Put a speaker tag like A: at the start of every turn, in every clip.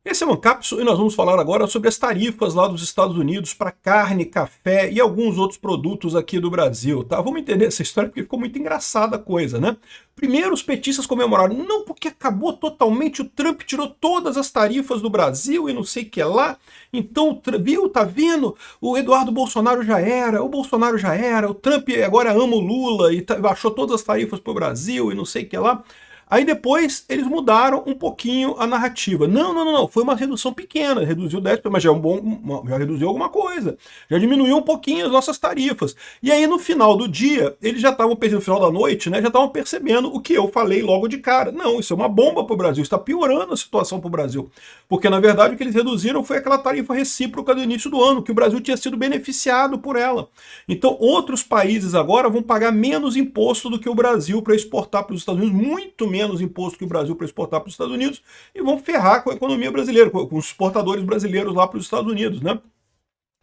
A: Esse é o Ancapsu e nós vamos falar agora sobre as tarifas lá dos Estados Unidos para carne, café e alguns outros produtos aqui do Brasil, tá? Vamos entender essa história porque ficou muito engraçada a coisa, né? Primeiro os petistas comemoraram, não porque acabou totalmente, o Trump tirou todas as tarifas do Brasil e não sei o que lá, então, viu, tá vendo? O Eduardo Bolsonaro já era, o Bolsonaro já era, o Trump agora ama o Lula e baixou todas as tarifas para o Brasil e não sei o que lá. Aí depois eles mudaram um pouquinho a narrativa. Não, foi uma redução pequena, reduziu 10%, mas já é já reduziu alguma coisa. Já diminuiu um pouquinho as nossas tarifas. E aí no final do dia, eles já estavam percebendo, no final da noite, né, já estavam percebendo o que eu falei logo de cara. Não, isso é uma bomba para o Brasil, está piorando a situação para o Brasil. Porque na verdade o que eles reduziram foi aquela tarifa recíproca do início do ano, que o Brasil tinha sido beneficiado por ela. Então outros países agora vão pagar menos imposto do que o Brasil para exportar para os Estados Unidos, muito menos imposto que o Brasil para exportar para os Estados Unidos, e vão ferrar com a economia brasileira, com os exportadores brasileiros lá para os Estados Unidos, né?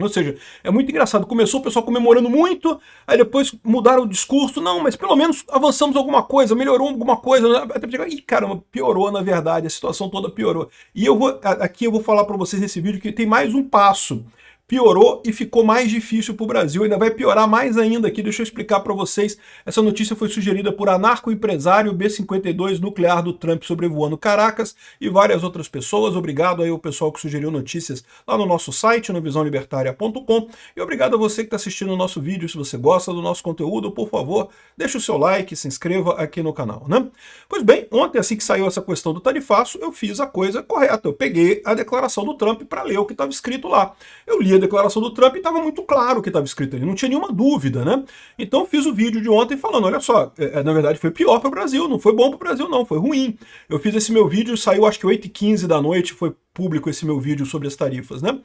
A: Ou seja, é muito engraçado. Começou o pessoal comemorando muito, aí depois mudaram o discurso. Não, mas pelo menos avançamos alguma coisa, melhorou alguma coisa. Até chegar, ih, caramba, piorou na verdade, a situação toda piorou. E aqui eu vou falar para vocês nesse vídeo que tem mais um passo. Piorou e ficou mais difícil para o Brasil, ainda vai piorar mais ainda aqui, deixa eu explicar para vocês. Essa notícia foi sugerida por anarco-empresário B-52 nuclear do Trump sobrevoando Caracas e várias outras pessoas. Obrigado aí ao pessoal que sugeriu notícias lá no nosso site, no visãolibertaria.com, e obrigado a você que está assistindo o nosso vídeo. Se você gosta do nosso conteúdo, por favor, deixe o seu like, se inscreva aqui no canal, né? Pois bem, ontem, assim que saiu essa questão do tarifaço, eu fiz a coisa correta. Eu peguei a declaração do Trump para ler o que estava escrito lá. Eu li a declaração do Trump e estava muito claro o que estava escrito ali, não tinha nenhuma dúvida, né? Então eu fiz o vídeo de ontem falando, olha só, na verdade foi pior para o Brasil, não foi bom para o Brasil não, foi ruim. Eu fiz esse meu vídeo, saiu acho que 8h15 da noite, foi público esse meu vídeo sobre as tarifas, né?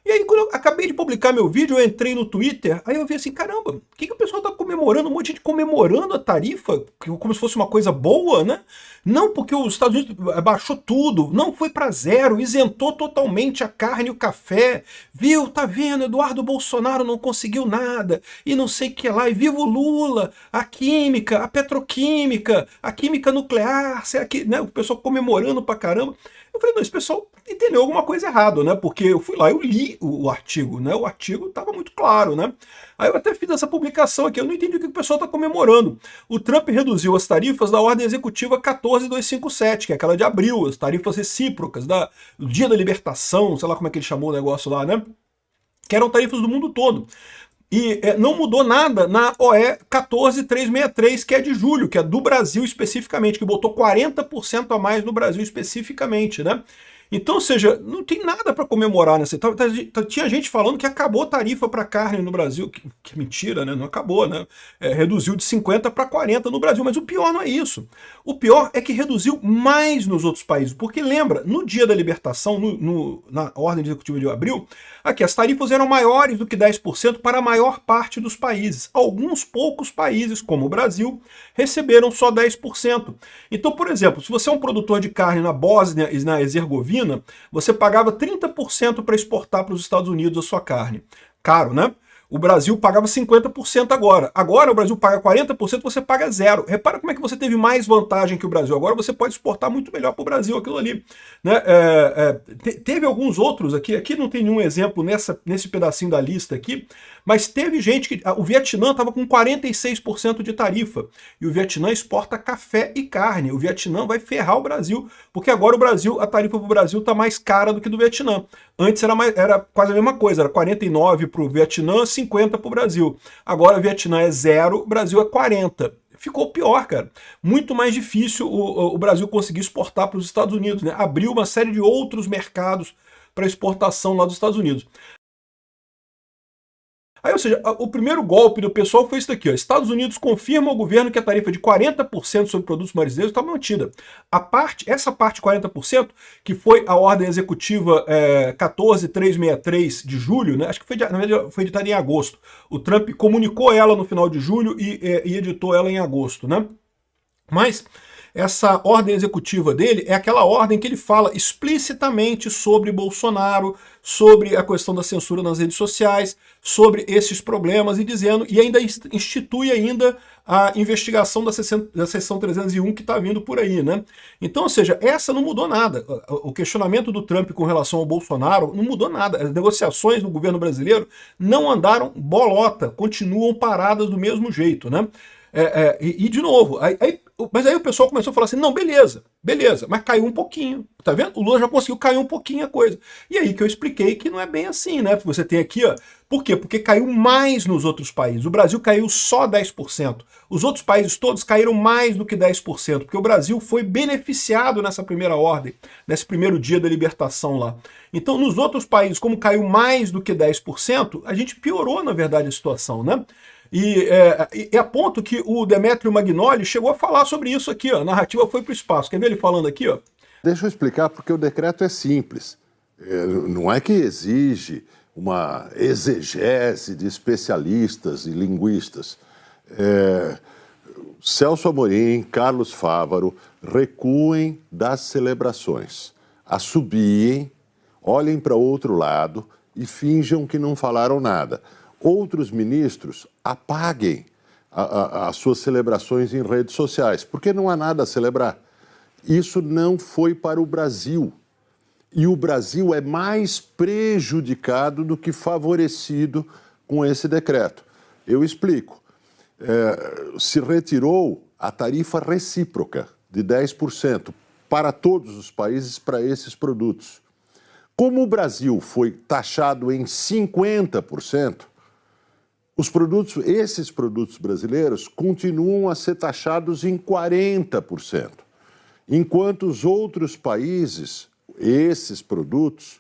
A: E aí, quando eu acabei de publicar meu vídeo, eu entrei no Twitter, aí eu vi assim, caramba, o que o pessoal tá comemorando? Um monte de gente comemorando a tarifa, como se fosse uma coisa boa, né? Não, porque os Estados Unidos baixou tudo, não foi para zero, isentou totalmente a carne e o café, viu, tá vendo, Eduardo Bolsonaro não conseguiu nada, e não sei o que lá, e viva o Lula, a química, a petroquímica, a química nuclear, né? O pessoal comemorando pra caramba. Eu falei, não, esse pessoal entendeu alguma coisa errada, né? Porque eu fui lá, eu li o artigo, né? O artigo estava muito claro, né? Aí eu até fiz essa publicação aqui, eu não entendi o que o pessoal está comemorando. O Trump reduziu as tarifas da ordem executiva 14257, que é aquela de abril, as tarifas recíprocas, do Dia da Libertação, sei lá como é que ele chamou o negócio lá, né? Que eram tarifas do mundo todo. E não mudou nada na OE 14363, que é de julho, que é do Brasil especificamente, que botou 40% a mais no Brasil especificamente, né? Então, ou seja, não tem nada para comemorar nessa. Tinha gente falando que acabou a tarifa para carne no Brasil, que mentira, né? Não acabou, né? Reduziu de 50 para 40 no Brasil, mas o pior não é isso. O pior é que reduziu mais nos outros países, porque lembra, no dia da libertação, na ordem executiva de abril, aqui as tarifas eram maiores do que 10% para a maior parte dos países. Alguns poucos países, como o Brasil, receberam só 10%. Então, por exemplo, se você é um produtor de carne na Bósnia e na Herzegovina, você pagava 30% para exportar para os Estados Unidos a sua carne. Caro, né? O Brasil pagava 50% agora. Agora o Brasil paga 40%, você paga zero. Repara como é que você teve mais vantagem que o Brasil. Agora você pode exportar muito melhor para o Brasil aquilo ali. Né? Teve alguns outros aqui não tem nenhum exemplo nesse pedacinho da lista aqui, mas teve gente que... O Vietnã estava com 46% de tarifa. E o Vietnã exporta café e carne. O Vietnã vai ferrar o Brasil, porque agora a tarifa para o Brasil está mais cara do que do Vietnã. Antes era quase a mesma coisa, era 49 para o Vietnã, 50 para o Brasil. Agora o Vietnã é 0, o Brasil é 40. Ficou pior, cara. Muito mais difícil o Brasil conseguir exportar para os Estados Unidos, né? Abriu uma série de outros mercados para exportação lá dos Estados Unidos. Aí, ou seja, o primeiro golpe do pessoal foi isso daqui, ó. Estados Unidos confirma ao governo que a tarifa de 40% sobre produtos brasileiros está mantida. Essa parte 40%, que foi a ordem executiva 14363 de julho, né? Acho que na verdade foi editada em agosto. O Trump comunicou ela no final de julho e editou ela em agosto, né? Mas essa ordem executiva dele é aquela ordem que ele fala explicitamente sobre Bolsonaro, sobre a questão da censura nas redes sociais, sobre esses problemas e ainda institui ainda a investigação da seção 301 que está vindo por aí, né? Então, ou seja, essa não mudou nada. O questionamento do Trump com relação ao Bolsonaro não mudou nada. As negociações no governo brasileiro não andaram bolota, continuam paradas do mesmo jeito, né? De novo, mas aí o pessoal começou a falar assim, não, beleza, mas caiu um pouquinho, tá vendo? O Lula já conseguiu cair um pouquinho a coisa. E aí que eu expliquei que não é bem assim, né? Você tem aqui, ó, por quê? Porque caiu mais nos outros países. O Brasil caiu só 10%. Os outros países todos caíram mais do que 10%, porque o Brasil foi beneficiado nessa primeira ordem, nesse primeiro dia da libertação lá. Então, nos outros países, como caiu mais do que 10%, a gente piorou, na verdade, a situação, né? E a ponto que o Demetrio Magnoli chegou a falar sobre isso aqui, ó, a narrativa foi para o espaço. Quer ver ele falando aqui? Ó?
B: Deixa eu explicar, porque o decreto é simples. Não é que exige uma exegese de especialistas e linguistas. Celso Amorim, Carlos Fávaro, recuem das celebrações, assobiem, olhem para outro lado e finjam que não falaram nada. Outros ministros apaguem as suas celebrações em redes sociais, porque não há nada a celebrar. Isso não foi para o Brasil. E o Brasil é mais prejudicado do que favorecido com esse decreto. Eu explico. Se retirou a tarifa recíproca de 10% para todos os países para esses produtos. Como o Brasil foi taxado em 50%, esses produtos brasileiros continuam a ser taxados em 40%, enquanto os outros países, esses produtos,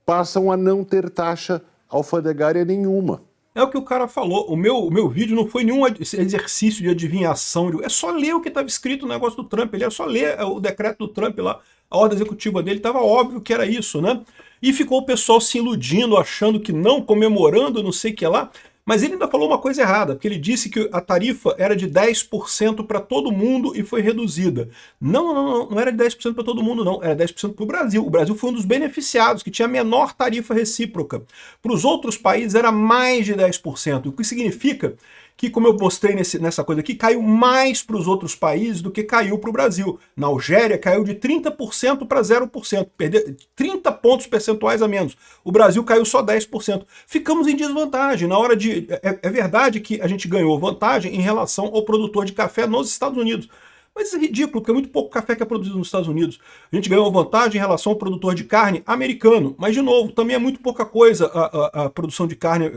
B: passam a não ter taxa alfandegária nenhuma.
A: É o que o cara falou, o meu vídeo não foi nenhum exercício de adivinhação, é só ler o que estava escrito no negócio do Trump, ele é só ler o decreto do Trump lá, a ordem executiva dele, estava óbvio que era isso, né? E ficou o pessoal se iludindo, achando que não, comemorando, não sei o que lá. Mas ele ainda falou uma coisa errada, porque ele disse que a tarifa era de 10% para todo mundo e foi reduzida. Não era de 10% para todo mundo, não. Era 10% para o Brasil. O Brasil foi um dos beneficiados, que tinha a menor tarifa recíproca. Para os outros países era mais de 10%, o que significa que, como eu mostrei nessa coisa aqui, caiu mais para os outros países do que caiu para o Brasil. Na Algéria caiu de 30% para 0%, perdeu 30 pontos percentuais a menos. O Brasil caiu só 10%. Ficamos em desvantagem. Na hora de... É verdade que a gente ganhou vantagem em relação ao produtor de café nos Estados Unidos. Mas isso é ridículo, porque é muito pouco café que é produzido nos Estados Unidos. A gente ganhou vantagem em relação ao produtor de carne americano. Mas, de novo, também é muito pouca coisa a produção de carne,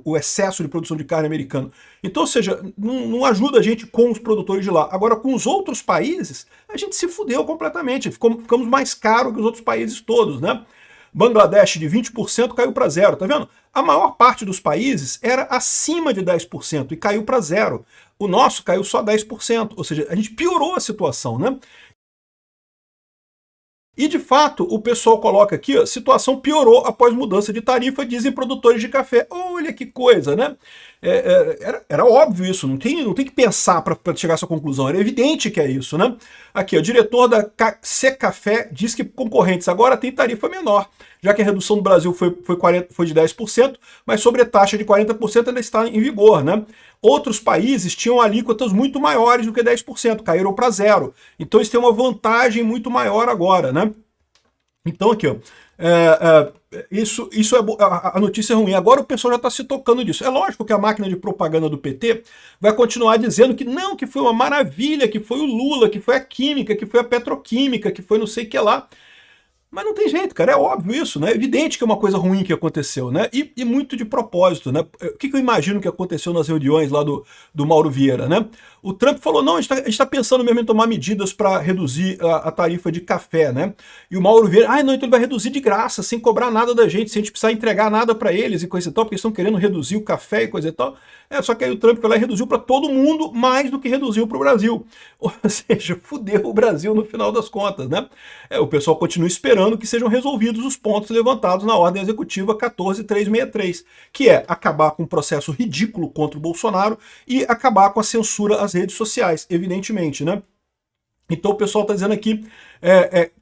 A: o excesso de produção de carne americano. Então, ou seja, não ajuda a gente com os produtores de lá. Agora, com os outros países, a gente se fudeu completamente. Ficamos mais caros que os outros países todos, né? Bangladesh de 20% caiu para zero, tá vendo? A maior parte dos países era acima de 10% e caiu para zero. O nosso caiu só 10%, ou seja, a gente piorou a situação, né? E, de fato, o pessoal coloca aqui, a situação piorou após mudança de tarifa, dizem produtores de café. Olha que coisa, né? Era óbvio isso, não tem que pensar para chegar a essa conclusão, era evidente que é isso, né? Aqui, o diretor da Secafé diz que concorrentes agora têm tarifa menor, já que a redução do Brasil foi de 10%, mas sobre a taxa de 40% ainda está em vigor, né? Outros países tinham alíquotas muito maiores do que 10%, caíram para zero. Então isso tem uma vantagem muito maior agora, né? Então aqui, ó, isso é a notícia é ruim. Agora o pessoal já está se tocando disso. É lógico que a máquina de propaganda do PT vai continuar dizendo que não, que foi uma maravilha, que foi o Lula, que foi a química, que foi a petroquímica, que foi não sei o que lá. Mas não tem jeito, cara, é óbvio isso, né? É evidente que é uma coisa ruim que aconteceu, né? E muito de propósito, né? O que eu imagino que aconteceu nas reuniões lá do Mauro Vieira, né? O Trump falou, não, a gente está pensando mesmo em tomar medidas para reduzir a tarifa de café, né? E o Mauro Vieira, não, então ele vai reduzir de graça, sem cobrar nada da gente, sem a gente precisar entregar nada para eles e coisa e tal, porque eles estão querendo reduzir o café e coisa e tal. Só que aí o Trump foi lá e reduziu para todo mundo mais do que reduziu para o Brasil. Ou seja, fudeu o Brasil no final das contas, né? O pessoal continua esperando que sejam resolvidos os pontos levantados na ordem executiva 14363, que é acabar com um processo ridículo contra o Bolsonaro e acabar com a censura às redes sociais, evidentemente, né? Então o pessoal está dizendo aqui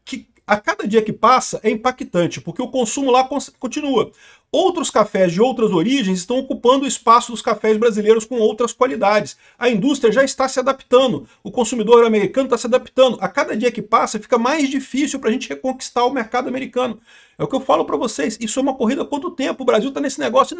A: que a cada dia que passa é impactante, porque o consumo lá continua. Outros cafés de outras origens estão ocupando o espaço dos cafés brasileiros com outras qualidades. A indústria já está se adaptando, o consumidor americano está se adaptando. A cada dia que passa fica mais difícil para a gente reconquistar o mercado americano. É o que eu falo para vocês, isso é uma corrida quanto tempo? O Brasil está nesse negócio,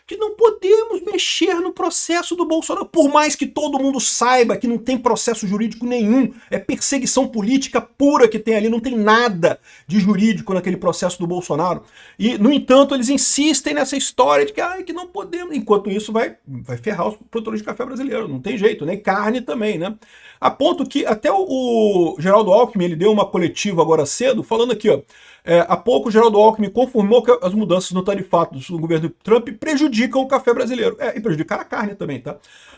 A: que não podemos mexer no processo do Bolsonaro, por mais que todo mundo saiba que não tem processo jurídico nenhum, é perseguição política pura que tem ali, não tem nada de jurídico naquele processo do Bolsonaro. E, no entanto, eles insistem nessa história de que não podemos, enquanto isso vai ferrar os produtores de café brasileiros, não tem jeito, né? E carne também, né? A ponto que até o Geraldo Alckmin, ele deu uma coletiva agora cedo, falando aqui, ó, há pouco o Geraldo Alckmin confirmou que as mudanças no tarifato do governo Trump prejudicam o café brasileiro. E prejudicaram a carne também, tá?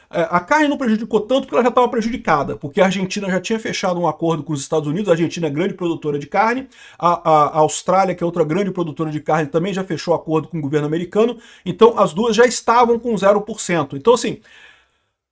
A: A carne não prejudicou tanto porque ela já estava prejudicada, porque a Argentina já tinha fechado um acordo com os Estados Unidos, a Argentina é grande produtora de carne, a Austrália, que é outra grande produtora de carne, também já fechou acordo com o governo americano, então as duas já estavam com 0%. Então, assim,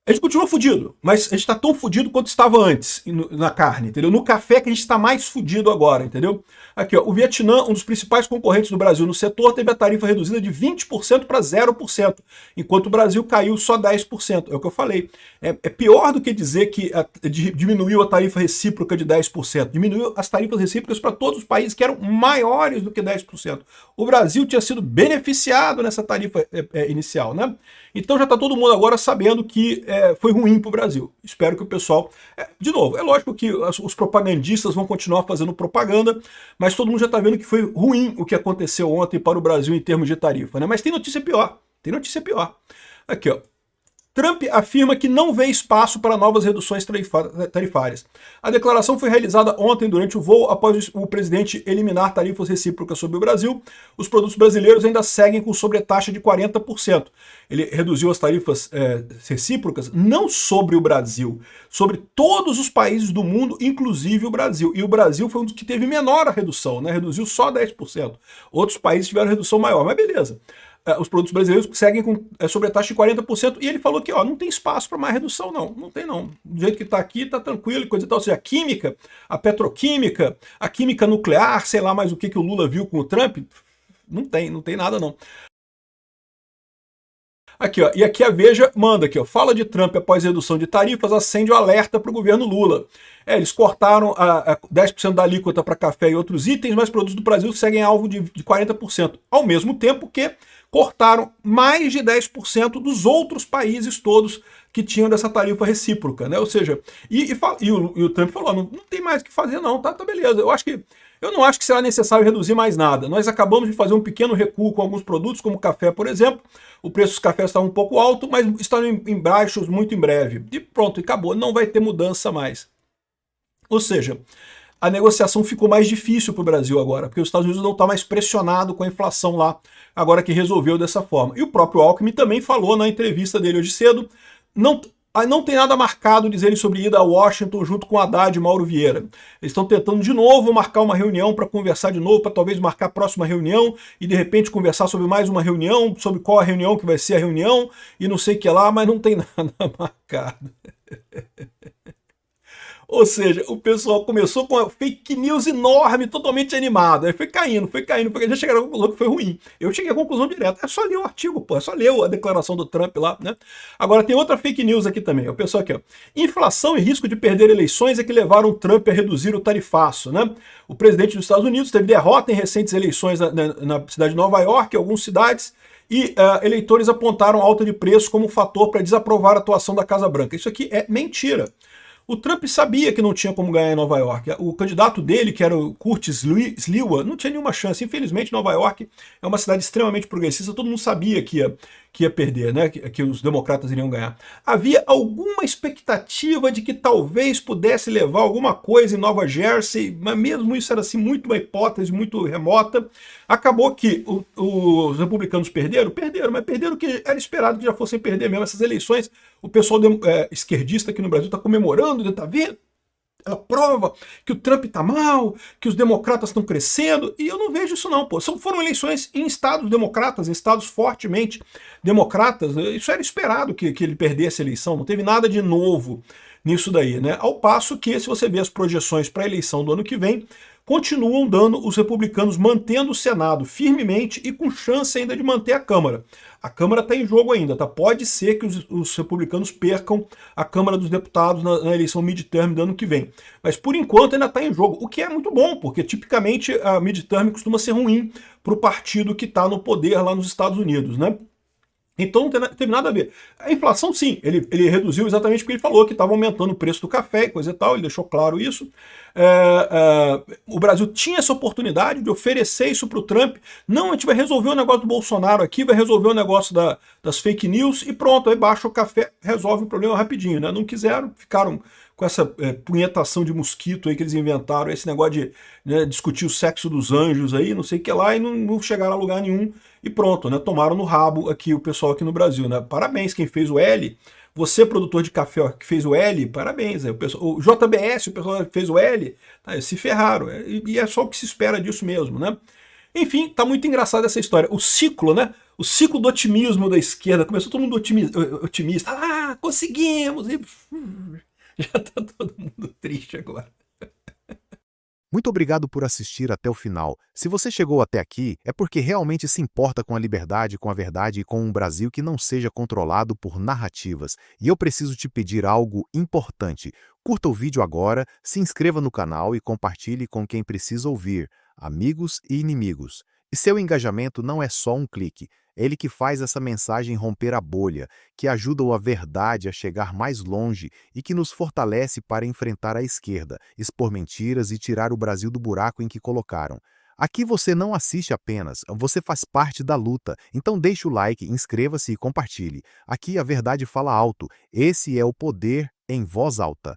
A: a gente continua fudido, mas a gente está tão fudido quanto estava antes na carne, entendeu? No café que a gente está mais fudido agora, entendeu? Aqui, ó, o Vietnã, um dos principais concorrentes do Brasil no setor, teve a tarifa reduzida de 20% para 0%, enquanto o Brasil caiu só 10%. É o que eu falei. É pior do que dizer que diminuiu a tarifa recíproca de 10%. Diminuiu as tarifas recíprocas para todos os países que eram maiores do que 10%. O Brasil tinha sido beneficiado nessa tarifa inicial, né? Então já está todo mundo agora sabendo que foi ruim para o Brasil. Espero que o pessoal... de novo, é lógico que os propagandistas vão continuar fazendo propaganda, mas todo mundo já está vendo que foi ruim o que aconteceu ontem para o Brasil em termos de tarifa, né? Mas tem notícia pior. Tem notícia pior. Aqui, ó. Trump afirma que não vê espaço para novas reduções tarifárias. A declaração foi realizada ontem durante o voo após o presidente eliminar tarifas recíprocas sobre o Brasil. Os produtos brasileiros ainda seguem com sobretaxa de 40%. Ele reduziu as tarifas recíprocas não sobre o Brasil, sobre todos os países do mundo, inclusive o Brasil. E o Brasil foi um dos que teve menor a redução, né? Reduziu só 10%. Outros países tiveram redução maior, mas beleza. Os produtos brasileiros seguem com sobretaxa de 40%, e ele falou que não tem espaço para mais redução, não tem não. Do jeito que está aqui, está tranquilo, coisa e tal. Ou seja, a química, a petroquímica, a química nuclear, sei lá mais o que o Lula viu com o Trump, não tem nada não. Aqui, ó, e aqui a Veja manda aqui, ó, fala de Trump após redução de tarifas, acende o alerta para o governo Lula. Eles cortaram 10% da alíquota para café e outros itens, mas produtos do Brasil seguem alvo de 40%, ao mesmo tempo que cortaram mais de 10% dos outros países todos que tinham dessa tarifa recíproca, né? Ou seja, e o Trump falou, não tem mais o que fazer não, tá beleza. Eu não acho que será necessário reduzir mais nada. Nós acabamos de fazer um pequeno recuo com alguns produtos, como café, por exemplo. O preço dos cafés está um pouco alto, mas está em baixos muito em breve. E pronto, acabou. Não vai ter mudança mais. Ou seja, a negociação ficou mais difícil para o Brasil agora, porque os Estados Unidos não está mais pressionado com a inflação lá, agora que resolveu dessa forma. E o próprio Alckmin também falou na entrevista dele hoje cedo, não tem nada marcado, diz ele, sobre ida a Washington junto com Haddad e Mauro Vieira. Eles estão tentando de novo marcar uma reunião para conversar de novo, para talvez marcar a próxima reunião e de repente conversar sobre mais uma reunião, sobre qual a reunião que vai ser a reunião e não sei o que lá, mas não tem nada marcado. Ou seja, o pessoal começou com uma fake news enorme, totalmente animada. Aí foi caindo, porque já chegaram à conclusão que foi ruim. Eu cheguei à conclusão direta. É só ler o artigo, pô. É só ler a declaração do Trump lá, né? Agora tem outra fake news aqui também. O pessoal aqui, ó. Inflação e risco de perder eleições é que levaram o Trump a reduzir o tarifaço, né? O presidente dos Estados Unidos teve derrota em recentes eleições na cidade de Nova York, algumas cidades, e eleitores apontaram alta de preço como fator para desaprovar a atuação da Casa Branca. Isso aqui é mentira. O Trump sabia que não tinha como ganhar em Nova York. O candidato dele, que era o Curtis Sliwa, não tinha nenhuma chance. Infelizmente, Nova York é uma cidade extremamente progressista, todo mundo sabia que ia perder, né? Que os democratas iriam ganhar. Havia alguma expectativa de que talvez pudesse levar alguma coisa em Nova Jersey, mas mesmo isso era assim, muito uma hipótese muito remota. Acabou que os republicanos perderam, mas perderam o que era esperado que já fossem perder mesmo essas eleições. O pessoal esquerdista aqui no Brasil está comemorando, está vendo? Ela prova que o Trump está mal, que os democratas estão crescendo, e eu não vejo isso não, pô. Foram eleições em estados democratas, em estados fortemente democratas. Isso era esperado que ele perdesse a eleição, não teve nada de novo. nisso daí, né? Ao passo que, se você vê as projeções para a eleição do ano que vem, continuam dando os republicanos mantendo o Senado firmemente e com chance ainda de manter a Câmara. A Câmara está em jogo ainda, tá? Pode ser que os republicanos percam a Câmara dos Deputados na eleição midterm do ano que vem. Mas por enquanto ainda está em jogo, o que é muito bom, porque tipicamente a midterm costuma ser ruim para o partido que está no poder lá nos Estados Unidos, né? Então não teve nada a ver. A inflação, sim, ele reduziu exatamente porque ele falou que estava aumentando o preço do café e coisa e tal, ele deixou claro isso. O Brasil tinha essa oportunidade de oferecer isso para o Trump. Não, a gente vai resolver o negócio do Bolsonaro aqui, vai resolver o negócio das fake news e pronto, aí baixa o café, resolve o problema rapidinho, né? Não quiseram, ficaram com essa punhetação de mosquito aí que eles inventaram, esse negócio de, né, discutir o sexo dos anjos aí, não sei o que lá, e não chegaram a lugar nenhum, e pronto, né? Tomaram no rabo aqui o pessoal aqui no Brasil, né? Parabéns quem fez o L. Você, produtor de café, ó, que fez o L, parabéns. O JBS, o pessoal que fez o L, tá, se ferraram. E é só o que se espera disso mesmo, né? Enfim, tá muito engraçada essa história. O ciclo, né? O ciclo do otimismo da esquerda. Começou todo mundo otimista. Ah, conseguimos! E já tá todo mundo triste agora.
C: Muito obrigado por assistir até o final. Se você chegou até aqui, é porque realmente se importa com a liberdade, com a verdade e com um Brasil que não seja controlado por narrativas. E eu preciso te pedir algo importante. Curta o vídeo agora, se inscreva no canal e compartilhe com quem precisa ouvir, amigos e inimigos. E seu engajamento não é só um clique. É ele que faz essa mensagem romper a bolha, que ajuda a verdade a chegar mais longe e que nos fortalece para enfrentar a esquerda, expor mentiras e tirar o Brasil do buraco em que colocaram. Aqui você não assiste apenas, você faz parte da luta. Então deixe o like, inscreva-se e compartilhe. Aqui a verdade fala alto. Esse é o poder em voz alta.